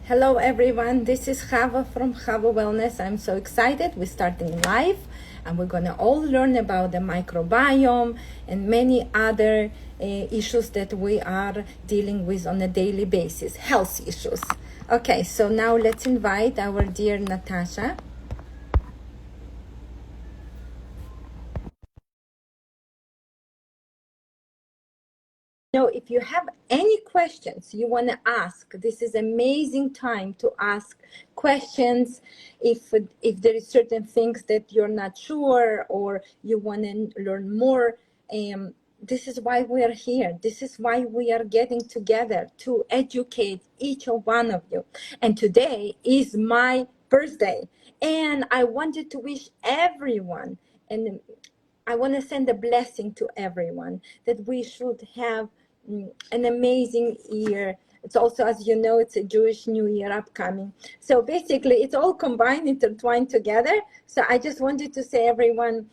Hello everyone, this is Hava from Hava Wellness. I'm so excited. We're starting live and we're going to all learn about the microbiome and many other issues that we are dealing with on a daily basis, health issues. Okay, so now let's invite our dear Natasha. Now, if you have any questions you want to ask, this is amazing time to ask questions. If there is certain things that you're not sure or you want to learn more, this is why we are here. This is why we are getting together to educate each one of you. And today is my birthday, and I wanted to wish everyone, and I want to send a blessing to everyone that we should have an amazing year. It's also, as you know, it's a Jewish New Year upcoming. So basically, it's all combined, intertwined together. So I just wanted to say, everyone,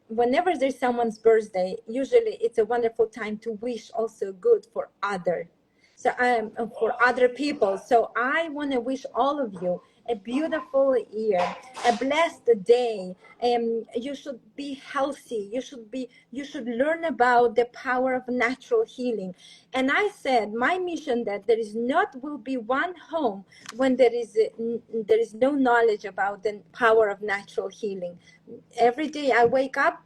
whenever there's someone's birthday, usually it's a wonderful time to wish also good for other. So for other people. So I want to wish all of you a beautiful year, a blessed day. You should be healthy. You should learn about the power of natural healing. And I said my mission that there is not will be one home when there is no knowledge about the power of natural healing. Every day I wake up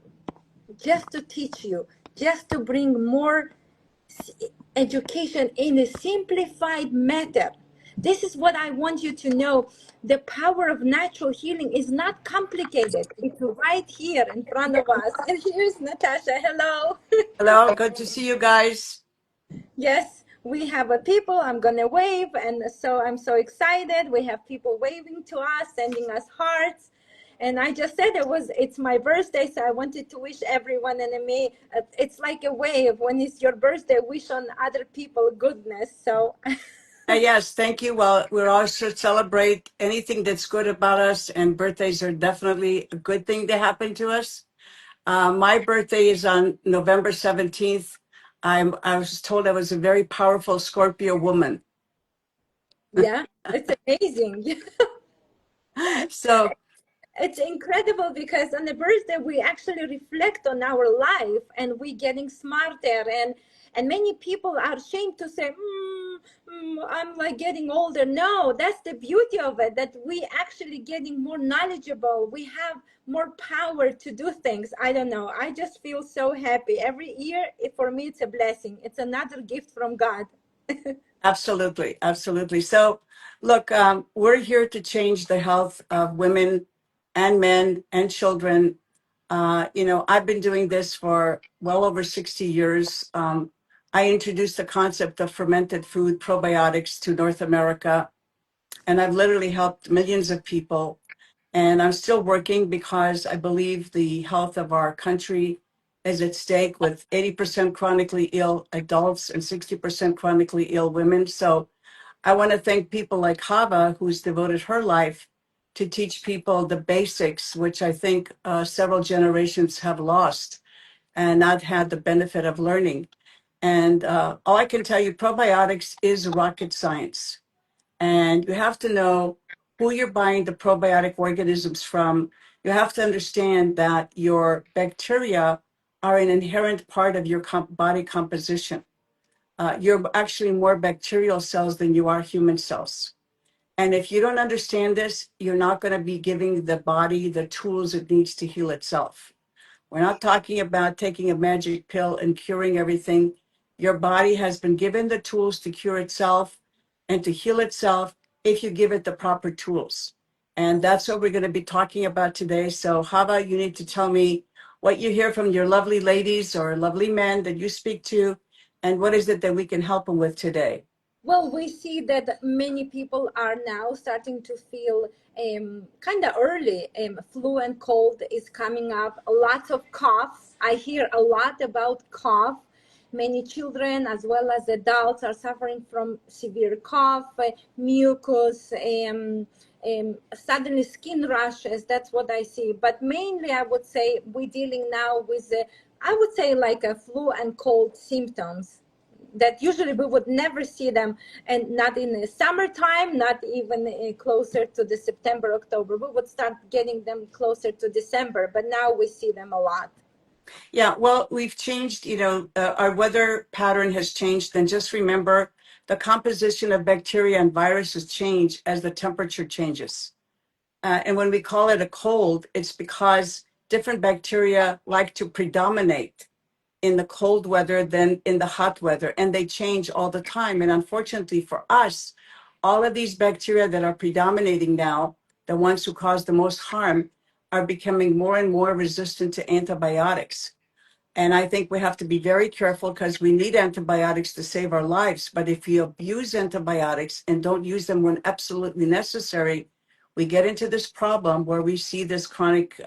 just to teach you, just to bring more education in a simplified manner. This is what I want you to know. The power of natural healing is not complicated. It's right here in front of us. And here's Natasha. Hello. Hello, good to see you guys. Yes, we have a people. I'm going to wave. And so I'm so excited. We have people waving to us, sending us hearts. And I just said it's my birthday, so I wanted to wish everyone it's like a wave. When it's your birthday, wish on other people goodness. So Yes, thank you. Well, we're also celebrate anything that's good about us, and birthdays are definitely a good thing to happen to us. My birthday is on November 17th. I was told I was a very powerful Scorpio woman. yeah, it's amazing. So It's incredible because on the birthday we actually reflect on our life and we getting smarter, and many people are ashamed to say I'm like getting older. No, that's the beauty of it, that we actually getting more knowledgeable. We have more power to do things. I don't know, I just feel so happy every year. For me, it's a blessing. It's another gift from God. absolutely, absolutely. So look, we're here to change the health of women and men and children. I've been doing this for well over 60 years. I introduced the concept of fermented food probiotics to North America, and I've literally helped millions of people. And I'm still working because I believe the health of our country is at stake, with 80% chronically ill adults and 60% chronically ill women. So I want to thank people like Hava, who's devoted her life to teach people the basics, which I think several generations have lost and not had the benefit of learning. And all I can tell you, probiotics is rocket science. And you have to know who you're buying the probiotic organisms from. You have to understand that your bacteria are an inherent part of your body composition. You're actually more bacterial cells than you are human cells. And if you don't understand this, you're not going to be giving the body the tools it needs to heal itself. We're not talking about taking a magic pill and curing everything. Your body has been given the tools to cure itself and to heal itself if you give it the proper tools. And that's what we're going to be talking about today. So, Hava, you need to tell me what you hear from your lovely ladies or lovely men that you speak to, and what is it that we can help them with today. Well, we see that many people are now starting to feel kind of early. Flu and cold is coming up. Lots of cough. I hear a lot about cough. Many children as well as adults are suffering from severe cough, mucus, suddenly skin rashes. That's what I see. But mainly, I would say we're dealing now with, I would say, like a flu and cold symptoms. that usually we would never see them, and not in the summertime, not even closer to the September, October. We would start getting them closer to December, but now we see them a lot. Yeah, well, we've changed, our weather pattern has changed. And just remember, the composition of bacteria and viruses change as the temperature changes. And when we call it a cold, it's because different bacteria like to predominate in the cold weather than in the hot weather, and they change all the time. And unfortunately for us, all of these bacteria that are predominating now, the ones who cause the most harm, are becoming more and more resistant to antibiotics. And I think we have to be very careful because we need antibiotics to save our lives. But if you abuse antibiotics and don't use them when absolutely necessary, we get into this problem where we see this chronic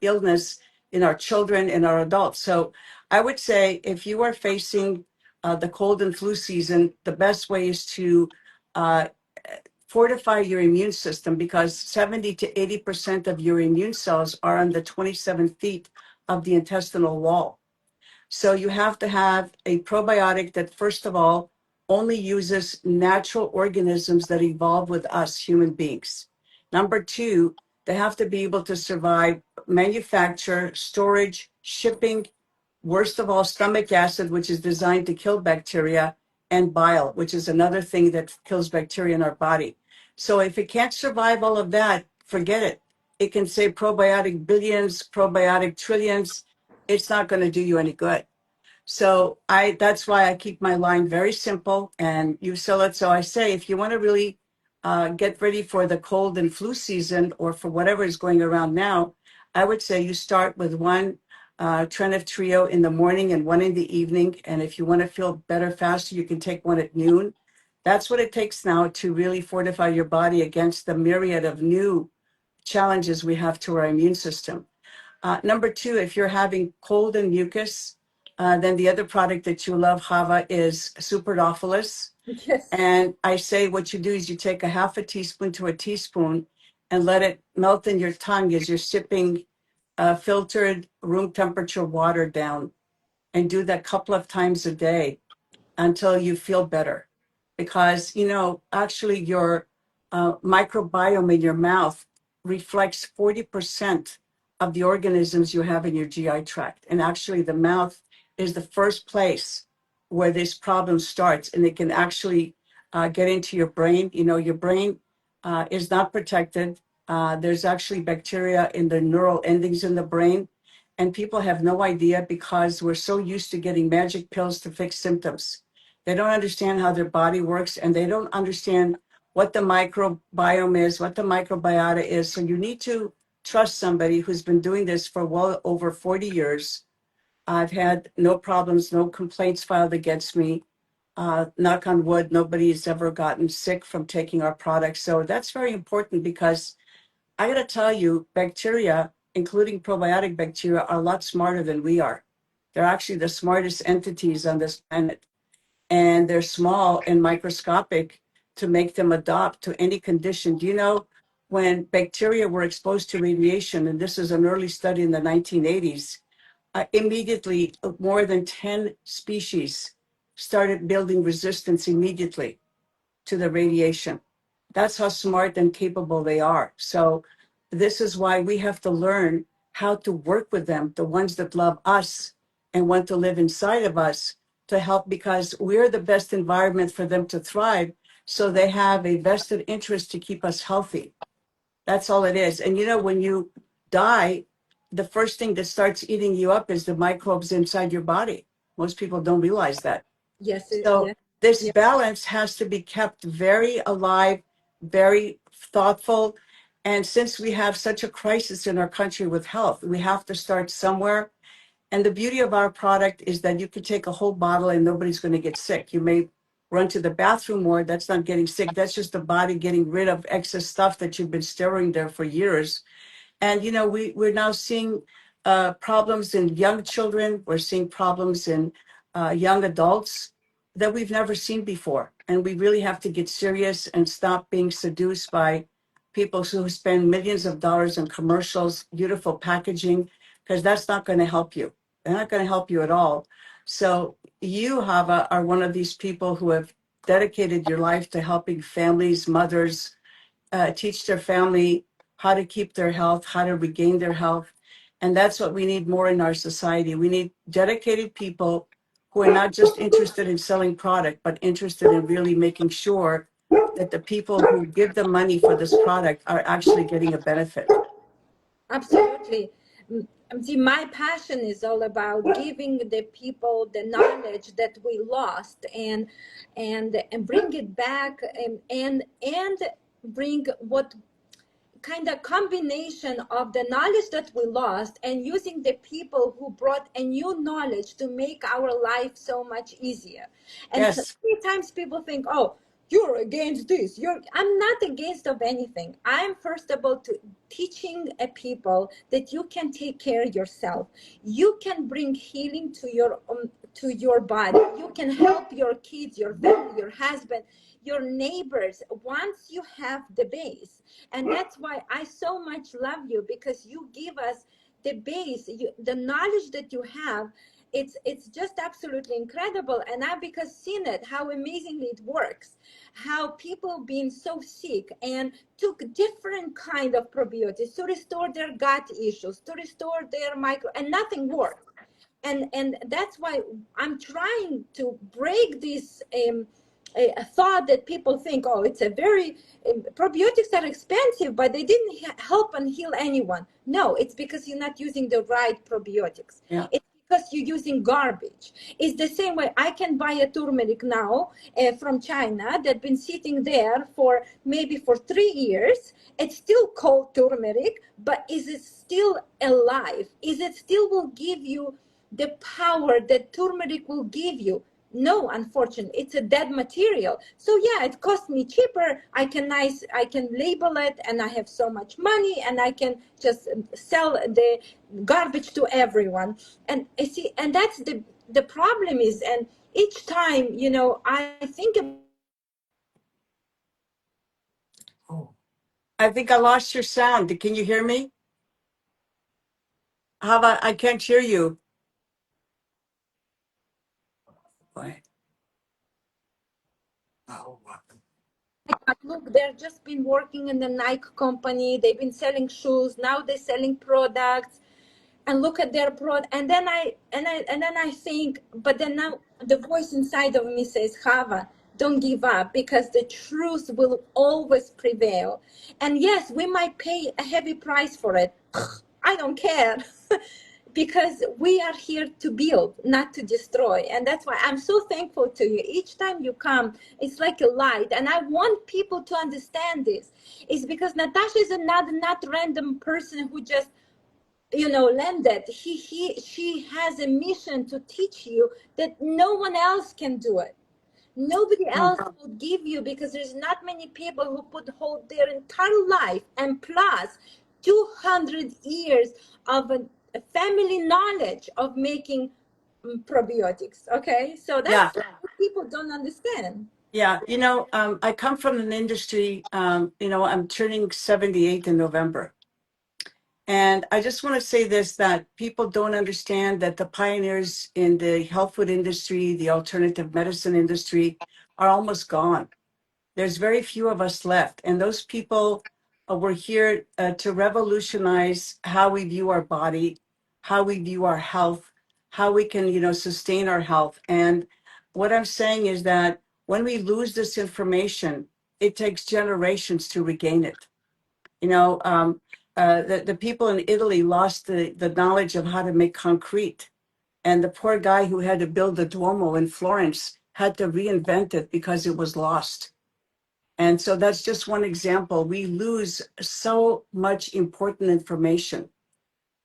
illness in our children and our adults. So I would say if you are facing the cold and flu season, the best way is to uh, fortify your immune system, because 70 to 80% of your immune cells are on the 27 feet of the intestinal wall. So you have to have a probiotic that, first of all, only uses natural organisms that evolve with us human beings. Number two, they have to be able to survive manufacture, storage, shipping, worst of all, stomach acid, which is designed to kill bacteria, and bile, which is another thing that kills bacteria in our body. So if it can't survive all of that, forget it. It can say probiotic billions, probiotic trillions. It's not going to do you any good. So that's why I keep my line very simple and you sell it. So I say, if you want to really get ready for the cold and flu season, or for whatever is going around now, I would say you start with one Trenev Trio in the morning and one in the evening. And if you want to feel better faster, you can take one at noon. That's what it takes now to really fortify your body against the myriad of new challenges we have to our immune system. Number two, if you're having cold and mucus, then the other product that you love, Hava, is Superdophilus. Yes. And I say what you do is you take a half a teaspoon to a teaspoon and let it melt in your tongue as you're sipping filtered room temperature water down, and do that a couple of times a day until you feel better. Because, actually, your microbiome in your mouth reflects 40% of the organisms you have in your GI tract. And actually, the mouth is the first place where this problem starts, and it can actually get into your brain. Your brain is not protected. There's actually bacteria in the neural endings in the brain. And people have no idea because we're so used to getting magic pills to fix symptoms. They don't understand how their body works, and they don't understand what the microbiome is, what the microbiota is. So you need to trust somebody who's been doing this for well over 40 years. I've had no problems, no complaints filed against me. Knock on wood, nobody's ever gotten sick from taking our products. So that's very important, because I got to tell you, bacteria, including probiotic bacteria, are a lot smarter than we are. They're actually the smartest entities on this planet, and they're small and microscopic to make them adapt to any condition. Do you know, when bacteria were exposed to radiation, and this is an early study in the 1980s, immediately more than 10 species started building resistance immediately to the radiation. That's how smart and capable they are. So this is why we have to learn how to work with them, the ones that love us and want to live inside of us, to help, because we're the best environment for them to thrive. So they have a vested interest to keep us healthy. That's all it is. And when you die, the first thing that starts eating you up is the microbes inside your body. Most people don't realize that. Yes. So Yes. this Yeah. balance has to be kept very alive, very thoughtful. And since we have such a crisis in our country with health, we have to start somewhere. And the beauty of our product is that you can take a whole bottle and nobody's going to get sick. You may run to the bathroom more. That's not getting sick. That's just the body getting rid of excess stuff that you've been storing there for years. And we're now seeing problems in young children. We're seeing problems in young adults that we've never seen before. And we really have to get serious and stop being seduced by people who spend millions of dollars on commercials, beautiful packaging, because that's not going to help you. They're not going to help you at all. So you, Hava, are one of these people who have dedicated your life to helping families, mothers, teach their family how to keep their health, how to regain their health. And that's what we need more in our society. We need dedicated people who are not just interested in selling product, but interested in really making sure that the people who give them money for this product are actually getting a benefit. Absolutely. See, my passion is all about giving the people the knowledge that we lost, and bring it back, and bring what kind of combination of the knowledge that we lost and using the people who brought a new knowledge to make our life so much easier. And so Yes. many times people think, oh, you're against this, I'm not against of anything. I'm first of all to teaching a people that you can take care of yourself. You can bring healing to your body. You can help your kids, your family, your husband, your neighbors, once you have the base. And that's why I so much love you, because you give us the base, the knowledge that you have. It's just absolutely incredible. And I because seen it, how amazingly it works, how people being so sick and took different kind of probiotics to restore their gut issues, to restore their micro, and nothing worked. And that's why I'm trying to break this a thought that people think, oh, it's a very probiotics are expensive, but they didn't help and heal anyone. No, it's because you're not using the right probiotics. Yeah. It's because you're using garbage. It's the same way I can buy a turmeric now from China that's been sitting there for maybe for 3 years. It's still called turmeric, but is it still alive? Is it still will give you the power that turmeric will give you? No, unfortunately, it's a dead material. So yeah, it costs me cheaper. I can label it, and I have so much money, and I can just sell the garbage to everyone. And I see, and that's the problem is, and each time, I think I think I lost your sound. Can you hear me? Hava, I can't hear you. What? look, they've just been working in the Nike company. They've been selling shoes. Now they're selling products. And look at their product, and then I think, but then now the voice inside of me says, Hava, don't give up, because the truth will always prevail. And yes, we might pay a heavy price for it. I don't care. Because we are here to build, not to destroy. And that's why I'm so thankful to you. Each time you come, it's like a light. And I want people to understand this. It's because Natasha is not random person who just landed. She has a mission to teach you that no one else can do it. Nobody else will give you, because there's not many people who put hold their entire life and plus 200 years of a family knowledge of making probiotics. Okay, so Yeah. that's what people don't understand. Yeah. I come from an industry, I'm turning 78 in November. And I just want to say this, that people don't understand that the pioneers in the health food industry, the alternative medicine industry are almost gone. There's very few of us left. And those people were here to revolutionize how we view our body, how we view our health, how we can, sustain our health. And what I'm saying is that when we lose this information, it takes generations to regain it. You know, the people in Italy lost the knowledge of how to make concrete. And the poor guy who had to build the Duomo in Florence had to reinvent it because it was lost. And so that's just one example. We lose so much important information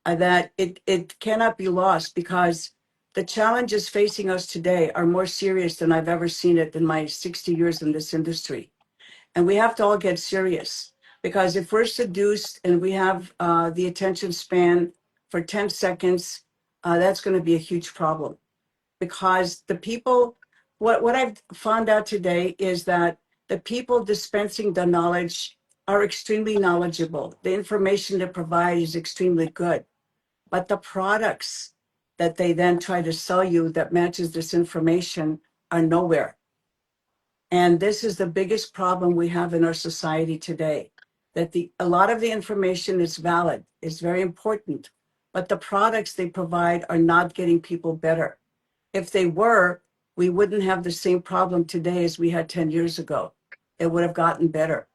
that it cannot be lost, because the challenges facing us today are more serious than I've ever seen it in my 60 years in this industry. And we have to all get serious, because if we're seduced and we have the attention span for 10 seconds, that's going to be a huge problem. Because the people, what I've found out today is that the people dispensing the knowledge are extremely knowledgeable. The information they provide is extremely good. But the products that they then try to sell you that matches this information are nowhere. And this is the biggest problem we have in our society today, that a lot of the information is valid, is very important, but the products they provide are not getting people better. If they were, we wouldn't have the same problem today as we had 10 years ago. It would have gotten better.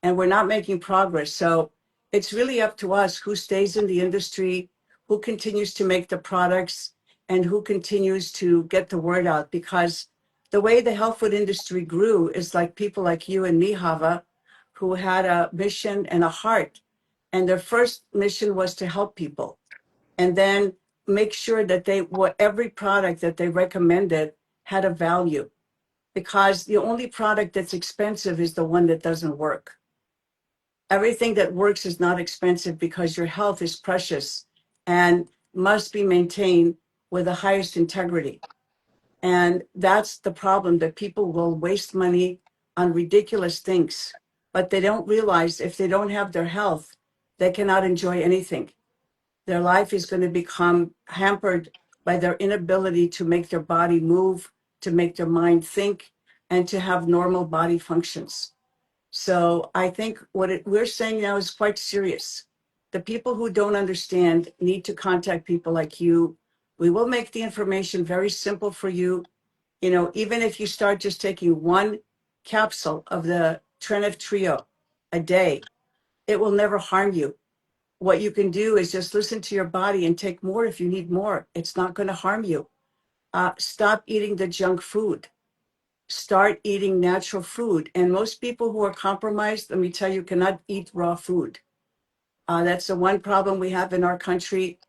And we're not making progress. So it's really up to us who stays in the industry, who continues to make the products, and who continues to get the word out. Because the way the health food industry grew is like people like you and me, Hava, who had a mission and a heart. And their first mission was to help people. And then make sure that every product that they recommended had a value. Because the only product that's expensive is the one that doesn't work. Everything that works is not expensive because your health is precious and must be maintained with the highest integrity. And that's the problem, that people will waste money on ridiculous things, but they don't realize if they don't have their health, they cannot enjoy anything. Their life is going to become hampered by their inability to make their body move, to make their mind think, and to have normal body functions. So I think what we're saying now is quite serious. The people who don't understand need to contact people like you. We will make the information very simple for you. You know, even if you start just taking one capsule of the Trenev Trio a day, it will never harm you. What you can do is just listen to your body and take more if you need more. It's not going to harm you. Stop eating the junk food. Start eating natural food. And most people who are compromised, let me tell you, cannot eat raw food. That's the one problem we have in our country.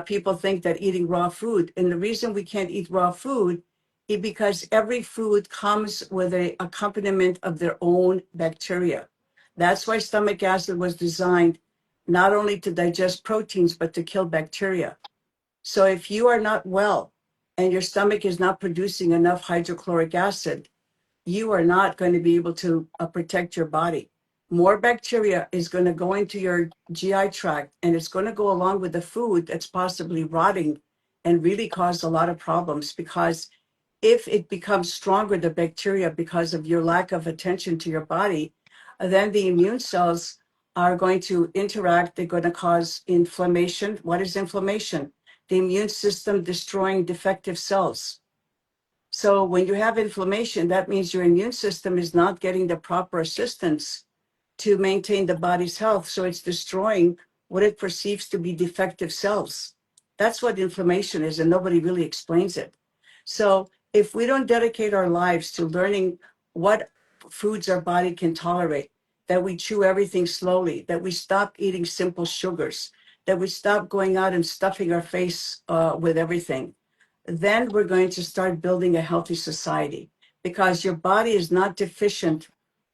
People think that eating raw food, and the reason we can't eat raw food is because every food comes with an accompaniment of their own bacteria. That's why stomach acid was designed not only to digest proteins, but to kill bacteria. So if you are not well and your stomach is not producing enough hydrochloric acid, you are not going to be able to protect your body. More bacteria is going to go into your GI tract, and it's going to go along with the food that's possibly rotting and really cause a lot of problems. Because if it becomes stronger, the bacteria, because of your lack of attention to your body, then the immune cells are going to interact. They're going to cause inflammation. What is inflammation? The immune system destroying defective cells. So when you have inflammation, that means your immune system is not getting the proper assistance to maintain the body's health. So it's destroying what it perceives to be defective cells. That's what inflammation is, and nobody really explains it. So if we don't dedicate our lives to learning what foods our body can tolerate, that we chew everything slowly, that we stop eating simple sugars, that we stop going out and stuffing our face with everything, then we're going to start building a healthy society, because your body is not deficient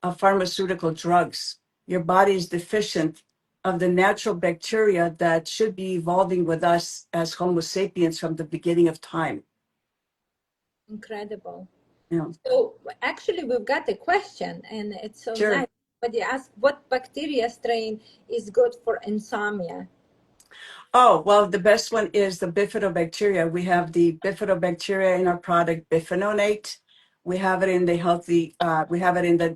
of pharmaceutical drugs. Your body is deficient of the natural bacteria that should be evolving with us as Homo sapiens from the beginning of time. Incredible. Yeah. So actually, we've got a question, and it's so Sure. nice. But you asked what bacteria strain is good for insomnia? Oh, well, the best one is the bifidobacteria. We have the bifidobacteria in our product, bifinonate. We have it in the we have it in the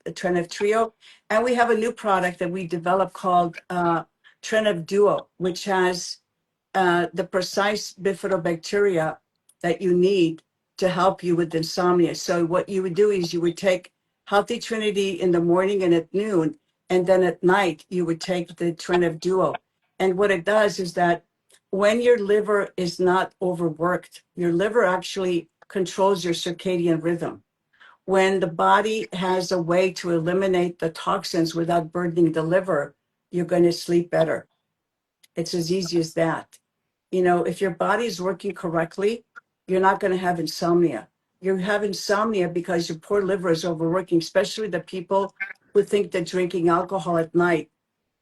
Trenev Trio. And we have a new product that we developed called Trenev Duo, which has the precise bifidobacteria that you need to help you with insomnia. So what you would do is you would take Healthy Trinity in the morning and at noon, and then at night you would take the Trenev Duo. And what it does is that when your liver is not overworked, your liver actually controls your circadian rhythm. When the body has a way to eliminate the toxins without burdening the liver, you're going to sleep better. It's as easy as that. You know, if your body is working correctly, you're not going to have insomnia. You have insomnia because your poor liver is overworking, especially the people who think that drinking alcohol at night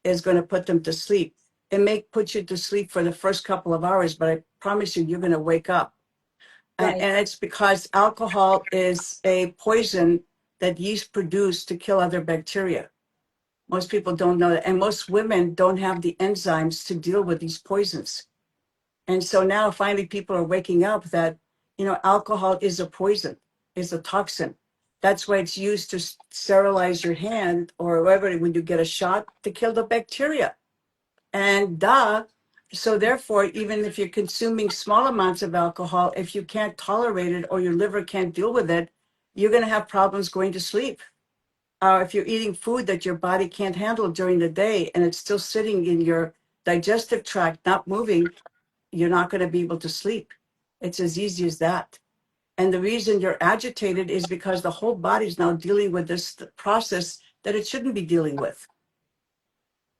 is going to put them to sleep. It may put you to sleep for the first couple of hours, but I promise you, you're going to wake up. Right. And it's because alcohol is a poison that yeast produce to kill other bacteria. Most people don't know that. And most women don't have the enzymes to deal with these poisons. And so now finally people are waking up that, alcohol is a poison, is a toxin. That's why it's used to sterilize your hand or whatever when you get a shot to kill the bacteria. And so therefore, even if you're consuming small amounts of alcohol, if you can't tolerate it or your liver can't deal with it, you're going to have problems going to sleep. If you're eating food that your body can't handle during the day and it's still sitting in your digestive tract, not moving, you're not going to be able to sleep. It's as easy as that. And the reason you're agitated is because the whole body's now dealing with this process that it shouldn't be dealing with.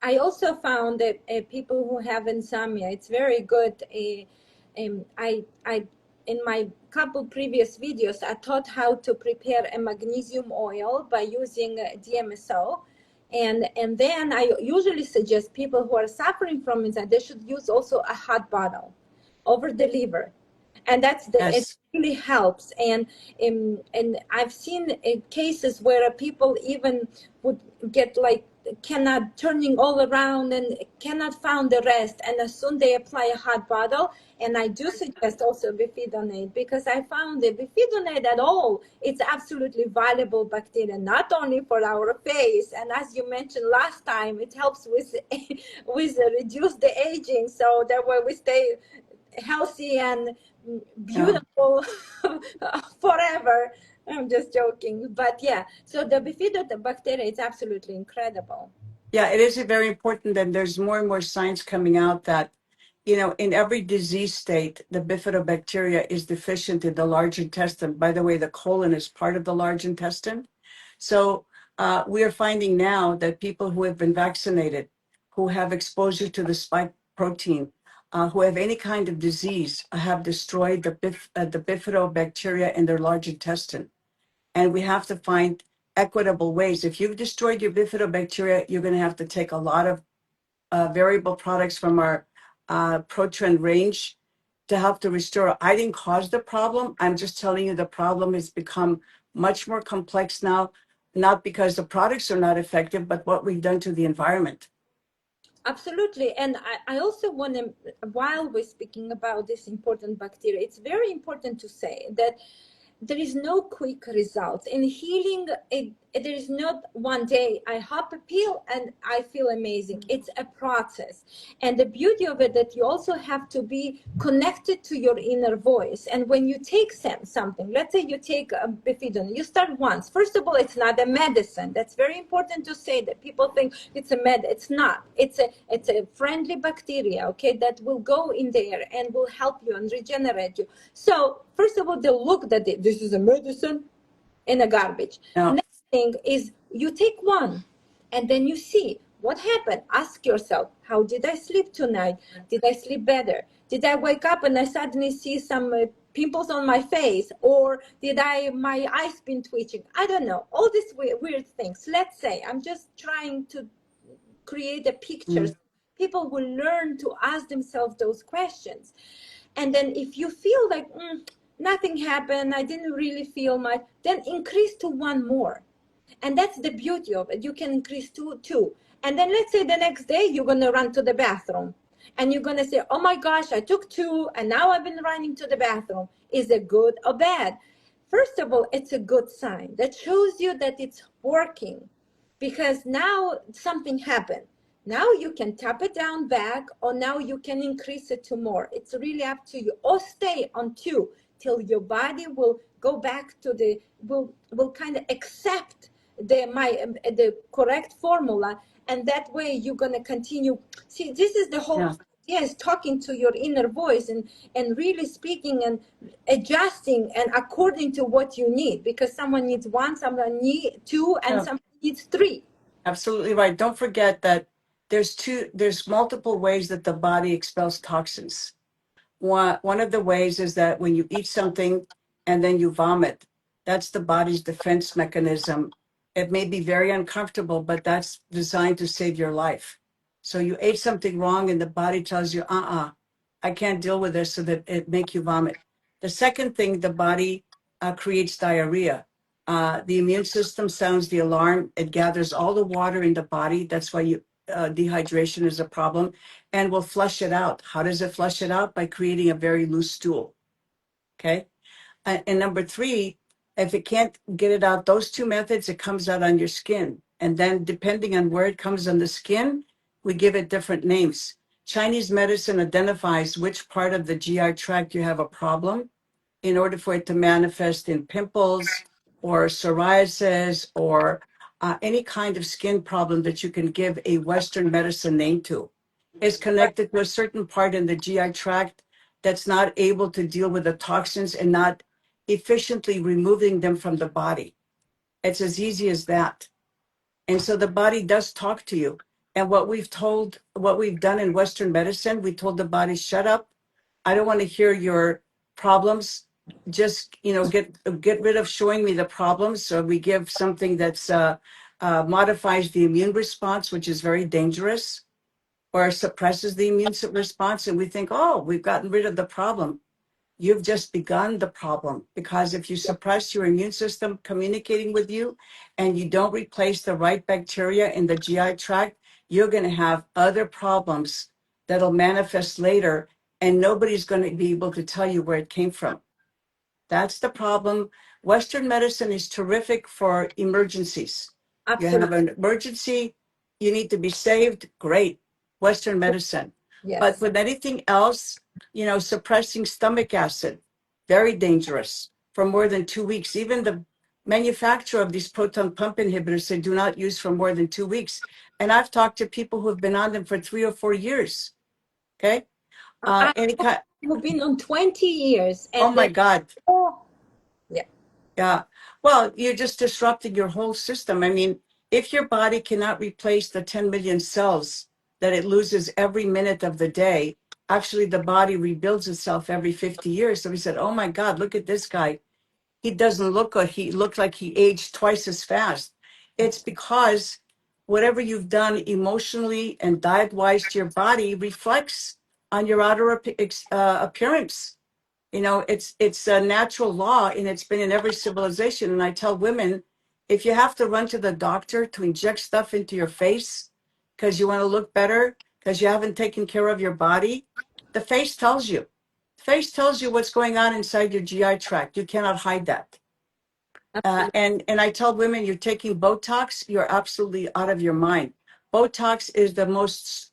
I also found that people who have insomnia, it's very good. I in my couple previous videos, I taught how to prepare a magnesium oil by using DMSO. And then I usually suggest people who are suffering from insomnia, they should use also a hot bottle over the liver. And it Yes. really helps. And I've seen cases where people even would get like cannot turning all around and cannot find the rest, and as soon they apply a hot bottle. And I do suggest also bifidonate, because I found that bifidonate at all, it's absolutely valuable bacteria, not only for our face, and as you mentioned last time, it helps with reduce the aging, so that way we stay healthy and Yeah. beautiful forever. I'm just joking, but yeah. So the bifidobacteria is absolutely incredible. Yeah, it is very important. And there's more and more science coming out that, in every disease state, the bifidobacteria is deficient in the large intestine. By the way, the colon is part of the large intestine. So we are finding now that people who have been vaccinated, who have exposure to the spike protein, who have any kind of disease, have destroyed the bifidobacteria in their large intestine. And we have to find equitable ways. If you've destroyed your bifidobacteria, you're going to have to take a lot of variable products from our ProTrend range to help to restore. I didn't cause the problem. I'm just telling you the problem has become much more complex now, not because the products are not effective, but what we've done to the environment. Absolutely. And I also want to, while we're speaking about this important bacteria, it's very important to say that there is no quick result in healing. There is not one day I hop a pill and I feel amazing. It's a process, and the beauty of it that you also have to be connected to your inner voice. And when you take something, let's say you take a bifidone, you start once. First of all, it's not a medicine. That's very important to say, that people think it's a it's not. It's a friendly bacteria, okay, that will go in there and will help you and regenerate you. So first of all, they look that this is a medicine in a garbage. Now, Next thing is you take one and then you see what happened. Ask yourself, how did I sleep tonight? Did I sleep better? Did I wake up and I suddenly see some pimples on my face? Or did my eyes been twitching? I don't know. All these weird things. Let's say I'm just trying to create a picture. People will learn to ask themselves those questions. And then if you feel like nothing happened, I didn't really feel much, then increase to one more. And that's the beauty of it. You can increase to two. And then let's say the next day you're going to run to the bathroom and you're going to say, oh my gosh, I took two and now I've been running to the bathroom. Is it good or bad? First of all, it's a good sign that shows you that it's working, because now something happened. Now you can tap it down back, or now you can increase it to more. It's really up to you. Or stay on two till your body will go back to will kind of accept the correct formula, and that way you're gonna continue. See, this is the whole. yeah. Yes, talking to your inner voice and really speaking and adjusting and according to what you need, because someone needs one, someone needs two, and Yeah. someone needs three. Absolutely right. Don't forget that there's multiple ways that the body expels toxins. One of the ways is that when you eat something and then you vomit, that's the body's defense mechanism. It may be very uncomfortable, but that's designed to save your life. So you ate something wrong and the body tells you, I can't deal with this, so that it make you vomit. The second thing, the body creates diarrhea. The immune system sounds the alarm. It gathers all the water in the body. That's why dehydration is a problem, and will flush it out. How does it flush it out? By creating a very loose stool. Okay. And number three, if it can't get it out, those two methods, it comes out on your skin. And then depending on where it comes on the skin, we give it different names. Chinese medicine identifies which part of the GI tract you have a problem in order for it to manifest in pimples or psoriasis or any kind of skin problem that you can give a Western medicine name to. Is connected to a certain part in the GI tract that's not able to deal with the toxins and not efficiently removing them from the body. It's as easy as that. And so the body does talk to you. And what we've done in Western medicine, we told the body, shut up. I don't want to hear your problems. Just, get rid of showing me the problems. So we give something that's modifies the immune response, which is very dangerous, or suppresses the immune response. And we think, oh, we've gotten rid of the problem. You've just begun the problem, because if you suppress your immune system communicating with you and you don't replace the right bacteria in the GI tract, you're going to have other problems that'll manifest later, and nobody's going to be able to tell you where it came from. That's the problem. Western medicine is terrific for emergencies. You have Absolutely. an emergency, you need to be saved, great, Western medicine. But Yes. with anything else, suppressing stomach acid, very dangerous for more than 2 weeks. Even the manufacturer of these proton pump inhibitors say do not use for more than 2 weeks. And I've talked to people who have been on them for 3 or 4 years. Okay. I Any kind, have been on 20 years oh and my then, God. oh, yeah. Yeah. Well, you're just disrupting your whole system. I mean, if your body cannot replace the 10 million cells that it loses every minute of the day, actually the body rebuilds itself every 50 years. So we said, oh my God, look at this guy. He doesn't look good. He looked like he aged twice as fast. It's because whatever you've done emotionally and diet-wise to your body reflects on your outer appearance. It's a natural law, and it's been in every civilization. And I tell women, if you have to run to the doctor to inject stuff into your face because you want to look better, because you haven't taken care of your body, the face tells you. The face tells you what's going on inside your GI tract. You cannot hide that. And I tell women, you're taking Botox, you're absolutely out of your mind. Botox is the most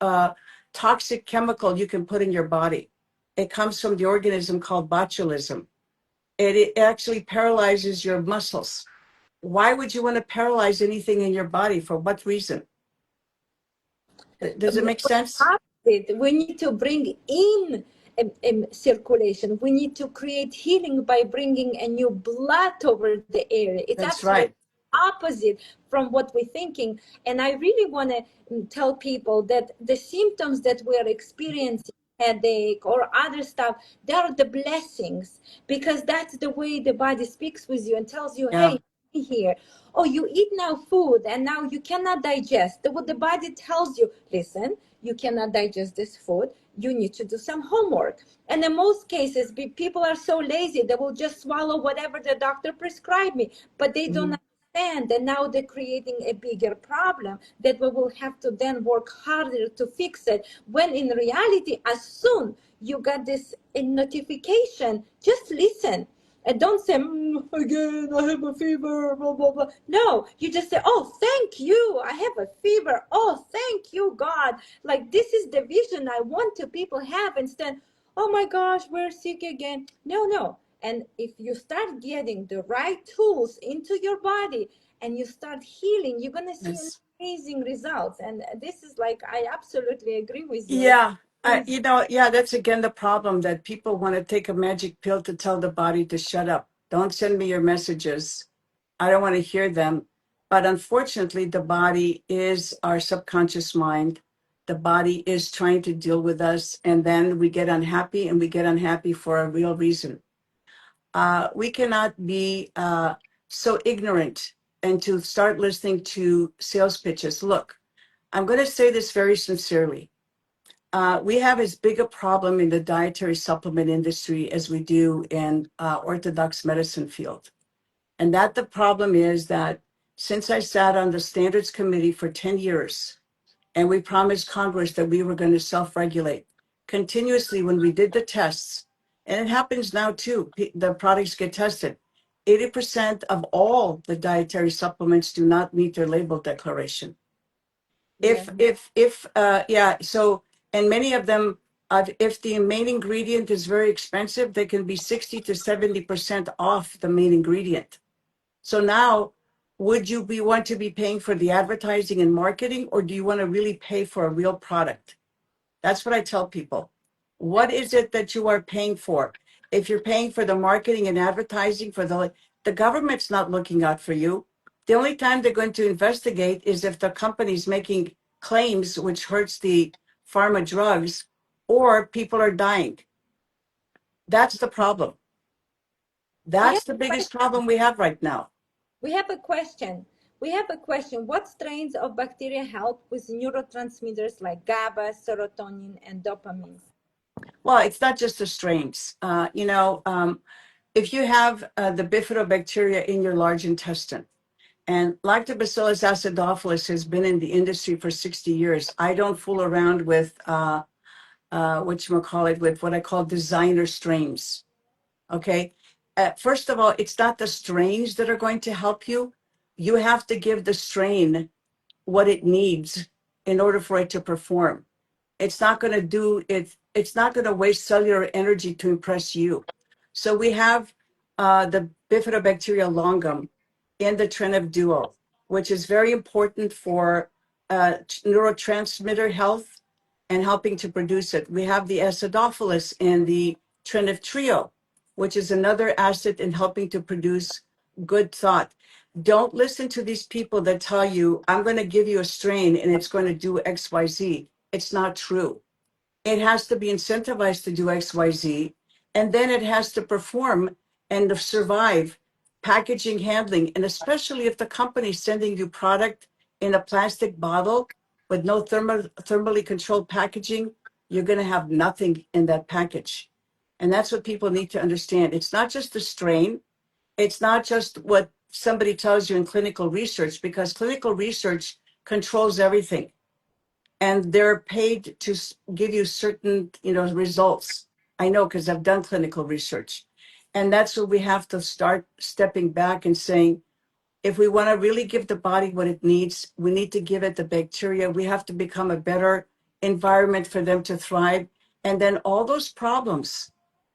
toxic chemical you can put in your body. It comes from the organism called botulism. It actually paralyzes your muscles. Why would you want to paralyze anything in your body? For what reason? Does it make sense? Opposite. We need to bring in circulation. We need to create healing by bringing a new blood over the area. It's That's absolutely right. opposite from what we're thinking. And I really want to tell people that the symptoms that we are experiencing, headache or other stuff, they are the blessings, because that's the way the body speaks with you and tells you, Yeah. hey, here. Oh, you eat now food and now you cannot digest. What the body tells you, listen, you cannot digest this food. You need to do some homework. And in most cases, people are so lazy, they will just swallow whatever the doctor prescribed me, but they don't Mhm. understand that now they're creating a bigger problem that we will have to then work harder to fix it. When in reality, as soon you got this notification, just listen. And don't say, again, I have a fever, blah, blah, blah. No, you just say, oh, thank you. I have a fever. Oh, thank you, God. Like, this is the vision I want to people have instead. Oh my gosh, we're sick again. No, no. And if you start getting the right tools into your body and you start healing, you're going to see Yes. amazing results. And this is like, I absolutely agree with you. It's Yeah. amazing. Yeah, that's again the problem, that people want to take a magic pill to tell the body to shut up. Don't send me your messages. I don't want to hear them. But unfortunately, the body is our subconscious mind. The body is trying to deal with us, and then we get unhappy, and we get unhappy for a real reason. We cannot be so ignorant and to start listening to sales pitches. Look, I'm going to say this very sincerely. We have as big a problem in the dietary supplement industry as we do in orthodox medicine field. And the problem is that since I sat on the standards committee for 10 years, And we promised Congress that we were going to self-regulate continuously when we did the tests. And it happens now too. The products get tested. 80% of all the dietary supplements do not meet their label declaration. Yeah. Yeah, so, and many of them, if the main ingredient is very expensive, they can be 60 to 70% off the main ingredient. So now, would you want to be paying for the advertising and marketing, or do you want to really pay for a real product? That's what I tell people. What is it that you are paying for? If you're paying for the marketing and advertising for the government's not looking out for you. The only time they're going to investigate is if the company's making claims which hurts the pharma drugs or people are dying. That's the problem. We have That's the a biggest question. problem we have right now. We have a question. We have a question. What strains of bacteria help with neurotransmitters like GABA, serotonin, and dopamine? Well, it's not just the strains. If you have the bifidobacteria in your large intestine, and Lactobacillus acidophilus has been in the industry for 60 years. I don't fool around with with what I call designer strains. Okay. First of all, it's not the strains that are going to help you. You have to give the strain what it needs in order for it to perform. It's not going to do it. It's not going to waste cellular energy to impress you. So we have the Bifidobacteria longum in the Trenev duo, which is very important for neurotransmitter health and helping to produce it. We have the acidophilus in the Trenev trio, which is another acid in helping to produce good thought. Don't listen to these people that tell you, I'm going to give you a strain and it's going to do XYZ. It's not true. It has to be incentivized to do XYZ, and then it has to perform and survive packaging handling. And especially if the company's sending you product in a plastic bottle with no thermally controlled packaging, you're going to have nothing in that package. And that's what people need to understand. It's not just the strain, it's not just what somebody tells you in clinical research, because clinical research controls everything and they're paid to give you certain, results. I know because I've done clinical research. And that's where we have to start stepping back and saying, if we want to really give the body what it needs, we need to give it the bacteria. We have to become a better environment for them to thrive. And then all those problems,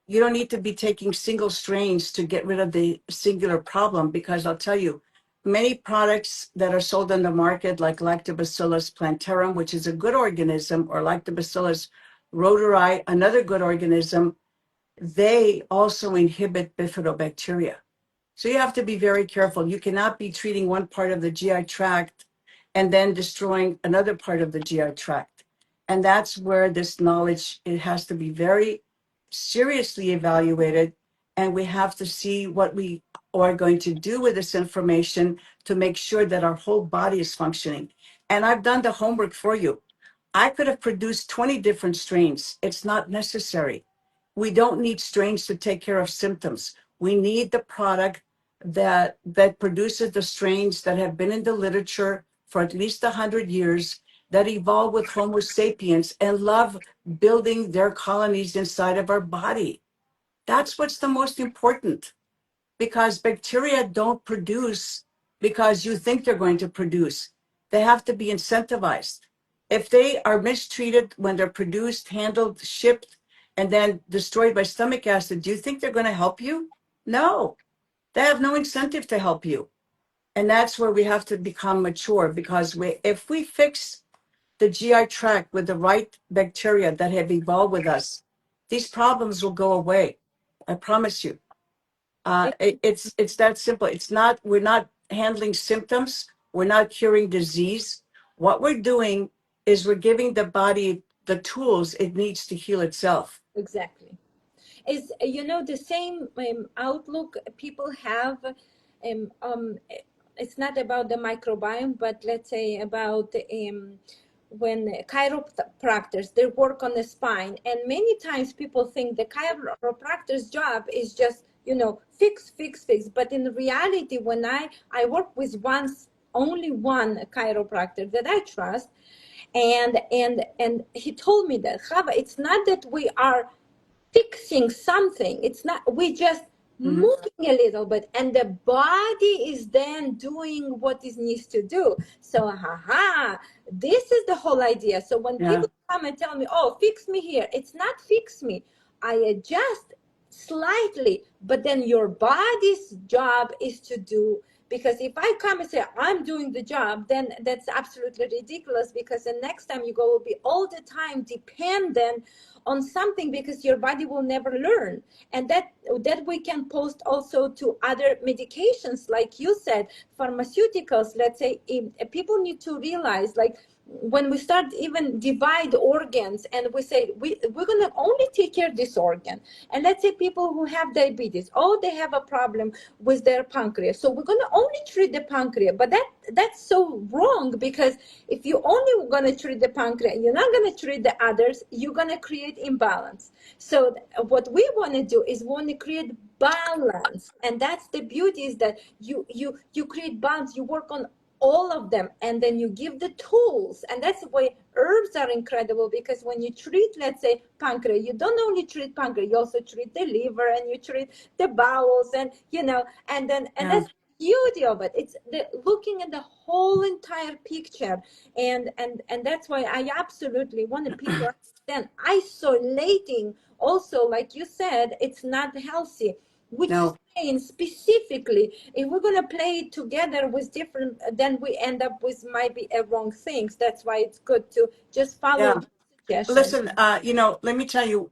you don't need to be taking single strains to get rid of the singular problem, because I'll tell you, many products that are sold on the market, like Lactobacillus plantarum, which is a good organism, or Lactobacillus rhodori, another good organism, they also inhibit bifidobacteria. So you have to be very careful. You cannot be treating one part of the GI tract and then destroying another part of the GI tract. And that's where this knowledge, it has to be very seriously evaluated. And we have to see what we are going to do with this information to make sure that our whole body is functioning. And I've done the homework for you. I could have produced 20 different strains. It's not necessary. We don't need strains to take care of symptoms. We need the product that produces the strains that have been in the literature for at least 100 years, that evolved with Homo sapiens and love building their colonies inside of our body. That's what's the most important, because bacteria don't produce because you think they're going to produce. They have to be incentivized. If they are mistreated when they're produced, handled, shipped, and then destroyed by stomach acid, do you think they're going to help you? No, they have no incentive to help you. And that's where we have to become mature, because if we fix the GI tract with the right bacteria that have evolved with us, these problems will go away. I promise you. It's that simple. We're not handling symptoms. We're not curing disease. What we're doing is we're giving the body the tools it needs to heal itself. Exactly. Is the same outlook people have. Um, um, it's not about the microbiome, but let's say about when chiropractors, they work on the spine, and many times people think the chiropractor's job is just fix, but in reality, when I work with only one chiropractor that I trust, And he told me that, Hava, it's not that we are fixing something. It's not, we just Hmm. moving a little bit, and the body is then doing what it needs to do. So haha, this is the whole idea. So when Yeah. people come and tell me, oh, fix me here, it's not fix me. I adjust slightly, but then your body's job is to do. Because if I come and say I'm doing the job, then that's absolutely ridiculous, because the next time you go will be all the time dependent on something, because your body will never learn. And that we can post also to other medications, like you said, pharmaceuticals. Let's say, people need to realize, like, when we start even divide organs, and we say we're going to only take care of this organ. And let's say people who have diabetes, oh, they have a problem with their pancreas, so we're going to only treat the pancreas. But that's so wrong, because if you only going to treat the pancreas, you're not going to treat the others, you're going to create imbalance. So what we want to do is want to create balance. And that's the beauty, is that you create balance, you work on all of them, and then you give the tools. And that's why herbs are incredible, because when you treat, let's say, pancreas, you don't only treat pancreas, you also treat the liver, and you treat the bowels, and and Yeah. that's the beauty of it. It's the looking at the whole entire picture. And that's why I absolutely want people to understand, isolating also, like you said, it's not healthy. Which No. strain specifically, if we're going to play it together with different, then we end up with maybe a wrong things. That's why it's good to just follow Yeah. the suggestions. Listen, let me tell you,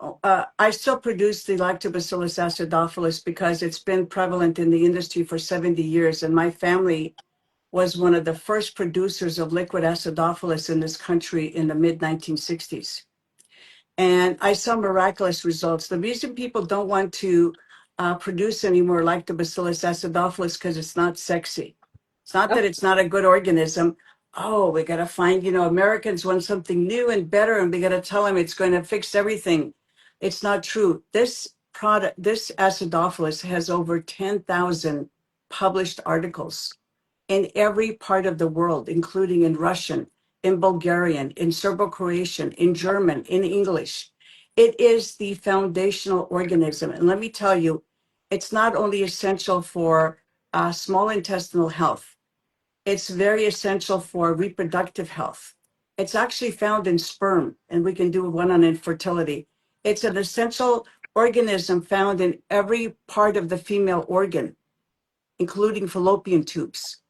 I still produce the Lactobacillus acidophilus because it's been prevalent in the industry for 70 years. And my family was one of the first producers of liquid acidophilus in this country in the mid 1960s. And I saw miraculous results. The reason people don't want to produce anymore Lactobacillus acidophilus because it's not sexy. It's not Oh, that it's not a good organism. Oh, we got to find, Americans want something new and better, and we got to tell them it's going to fix everything. It's not true. This product, this acidophilus, has over 10,000 published articles in every part of the world, including in Russian, in Bulgarian, in Serbo-Croatian, in German, in English. It is the foundational organism. And let me tell you, it's not only essential for small intestinal health, it's very essential for reproductive health. It's actually found in sperm, and we can do one on infertility. It's an essential organism found in every part of the female organ, including fallopian tubes.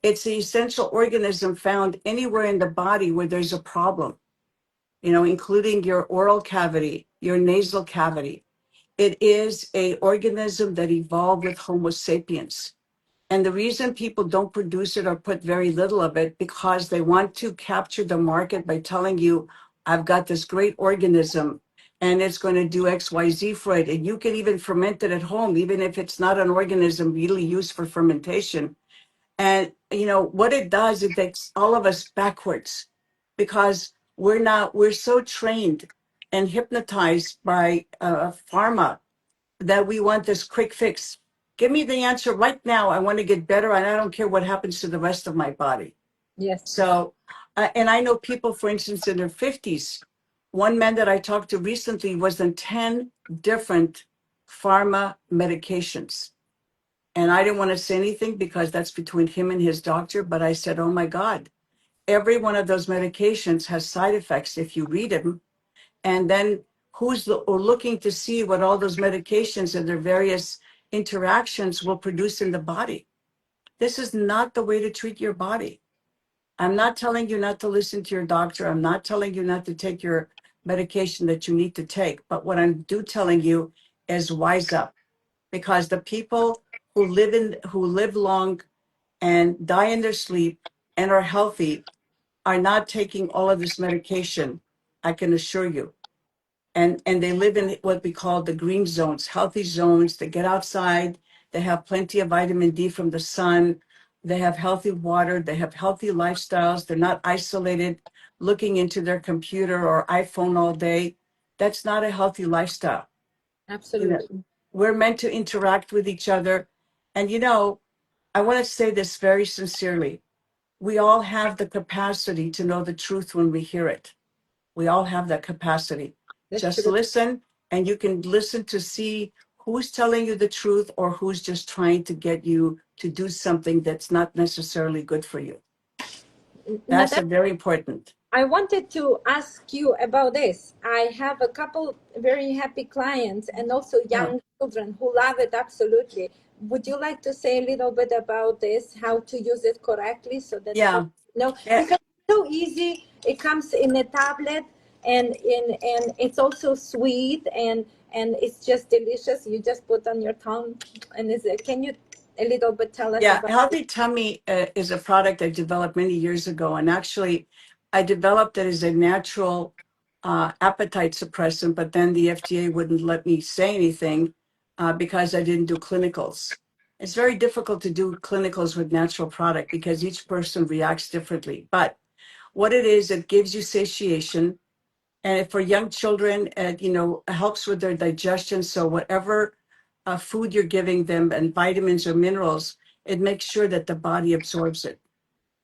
It's the essential organism found anywhere in the body where there's a problem, including your oral cavity, your nasal cavity. It is a organism that evolved with Homo sapiens. And the reason people don't produce it or put very little of it, because they want to capture the market by telling you, I've got this great organism and it's going to do XYZ for it. And you can even ferment it at home, even if it's not an organism really used for fermentation. And what it does, it takes all of us backwards, because we're so trained and hypnotized by pharma that we want this quick fix. Give me the answer right now. I want to get better, and I don't care what happens to the rest of my body. yes, So, and I know people, for instance, in their 50s. One man that I talked to recently was on 10 different pharma medications. And I didn't want to say anything because that's between him and his doctor. But I said, oh my God, every one of those medications has side effects if you read them. And then or looking to see what all those medications and their various interactions will produce in the body. This is not the way to treat your body. I'm not telling you not to listen to your doctor. I'm not telling you not to take your medication that you need to take. But what I'm telling you is wise up, because the people who live long and die in their sleep and are healthy are not taking all of this medication, I can assure you. And they live in what we call the green zones, healthy zones. They get outside, they have plenty of vitamin D from the sun, they have healthy water, they have healthy lifestyles, they're not isolated looking into their computer or iPhone all day. That's not a healthy lifestyle. you know, absolutely. we're meant to interact with each other. And I want to say this very sincerely. we all have the capacity to know the truth when we hear it. We all have that capacity. That's Just true. listen, and you can listen to see who's telling you the truth or who's just trying to get you to do something that's not necessarily good for you. That's a Natasha, very important. I wanted to ask you about this. I have a couple very happy clients and also Oh, young children who love it absolutely. Would you like to say a little bit about this, how to use it correctly so that yeah. know? Yeah, Because it's so easy. It comes in a tablet and it's also sweet and it's just delicious. You just put on your tongue and can you a little bit tell us yeah. about it? Healthy Tummy is a product I developed many years ago. And actually, I developed it as a natural appetite suppressant, but then the FDA wouldn't let me say anything because I didn't do clinicals. It's very difficult to do clinicals with natural product because each person reacts differently. But what it is, it gives you satiation. And for young children, helps with their digestion. So whatever food you're giving them and vitamins or minerals, it makes sure that the body absorbs it.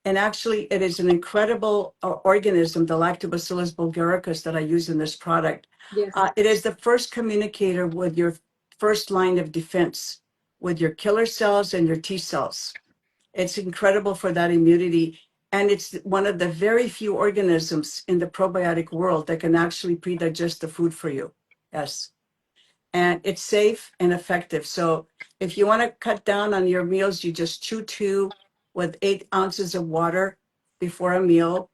And actually, it is an incredible organism, the Lactobacillus bulgaricus that I use in this product. Yes. It is the first communicator with your first line of defense, with your killer cells and your T cells. It's incredible for that immunity. And it's one of the very few organisms in the probiotic world that can actually pre-digest the food for you. Yes. And it's safe and effective. So if you want to cut down on your meals, you just chew two with 8 ounces of water before a meal,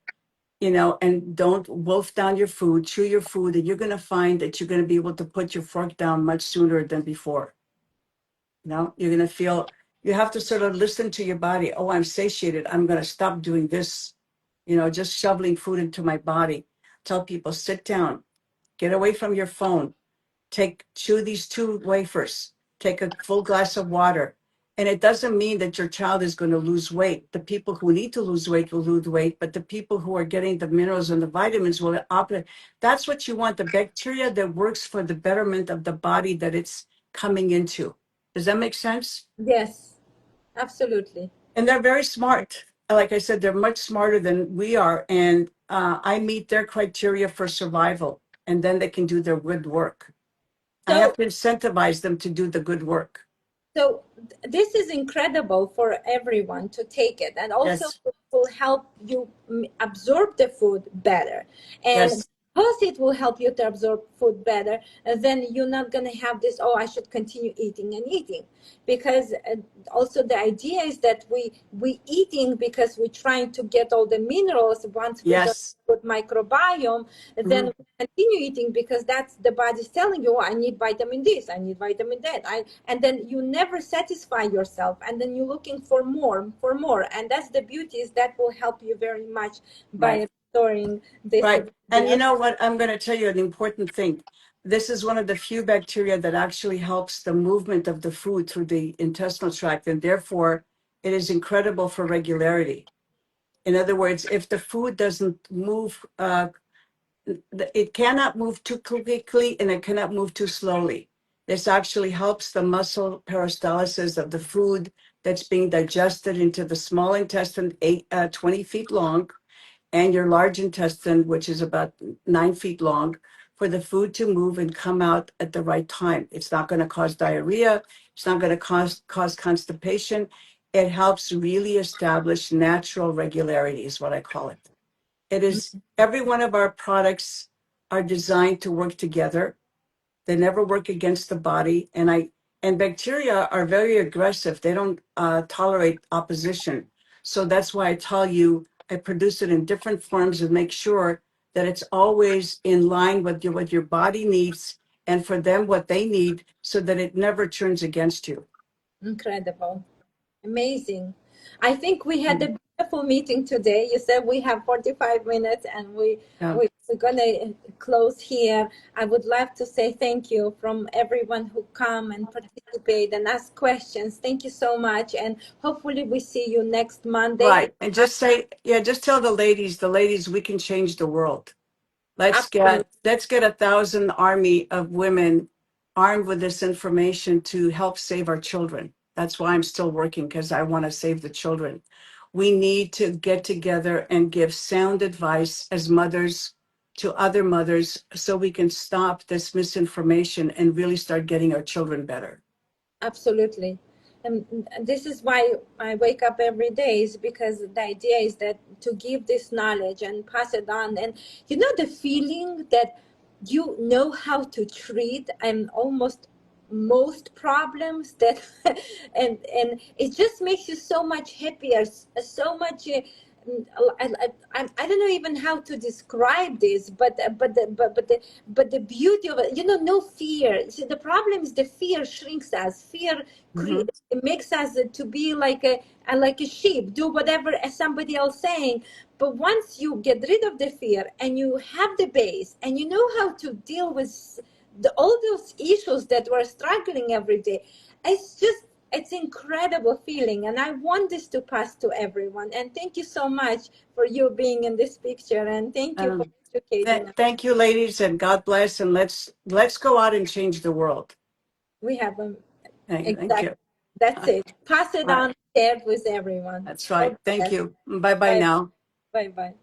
and don't wolf down your food, chew your food, and you're going to find that you're going to be able to put your fork down much sooner than before. You're going to feel, you have to sort of listen to your body. Oh, I'm satiated. I'm going to stop doing this, just shoveling food into my body. Tell people, sit down, get away from your phone, chew these two wafers, take a full glass of water. And it doesn't mean that your child is going to lose weight. The people who need to lose weight will lose weight, but the people who are getting the minerals and the vitamins will operate. That's what you want, the bacteria that works for the betterment of the body that it's coming into. Does that make sense? Yes, absolutely. And they're very smart. Like I said, they're much smarter than we are. And I meet their criteria for survival, and then they can do their good work. I have So to incentivize them to do the good work. this is incredible for everyone to take it, and also Yes, it will help you absorb the food better. And yes, because it will help you to absorb food better, then you're not going to have this, oh, I should continue eating and eating. Because also the idea is that we eating because we're trying to get all the minerals. Once we got yes. good microbiome, then Mhm. we continue eating because that's the body's telling you, oh, I need vitamin this, I need vitamin that. And then you never satisfy yourself, and then you're looking for more. And that's the beauty, is that will help you very much Right, by restoring this. right. And you know what? I'm going to tell you an important thing. This is one of the few bacteria that actually helps the movement of the food through the intestinal tract, and therefore it is incredible for regularity. In other words, if the food doesn't move it cannot move too quickly and it cannot move too slowly. This actually helps the muscle peristalsis of the food that's being digested into the small intestine, 20 feet long, and your large intestine, which is about 9 feet long, for the food to move and come out at the right time. It's not going to cause diarrhea. It's not going to cause constipation. It helps really establish natural regularity, is what I call it. It is every one of our products are designed to work together. They never work against the body. And bacteria are very aggressive. They don't tolerate opposition. So that's why I tell you I produce it in different forms and make sure that it's always in line with what your body needs and for them what they need so that it never turns against you. Incredible. Amazing. I think we had a beautiful meeting today. You said we have 45 minutes and Yeah. we're going to close here. I would love to say thank you from everyone who come and participate and ask questions. Thank you so much. And hopefully we see you next Monday. Right. And just say, yeah, just tell the ladies, we can change the world. Absolutely. Let's get 1,000 army of women armed with this information to help save our children. That's why I'm still working, because I want to save the children. we need to get together and give sound advice as mothers to other mothers so we can stop this misinformation and really start getting our children better. Absolutely. And this is why I wake up every day, is because the idea is that to give this knowledge and pass it on. And you know, the feeling that you know how to treat and almost most problems that and it just makes you so much happier, so much I don't know even how to describe this, but the beauty of it, you know, no fear. See, the problem is the fear shrinks us. Fear Mhm. it makes us to be like a sheep, do whatever somebody else saying. But once you get rid of the fear and you have the base and you know how to deal with all those issues that we're struggling every day, it's incredible feeling, and I want this to pass to everyone. And thank you so much for you being in this picture, and thank you for Um, educating us. thank you, ladies, and God bless. And let's go out and change the world. We have Thank exactly, you. that's it. Pass it All right. on, share it with everyone. That's God right. Thank bless. you. Bye bye Bye now. bye.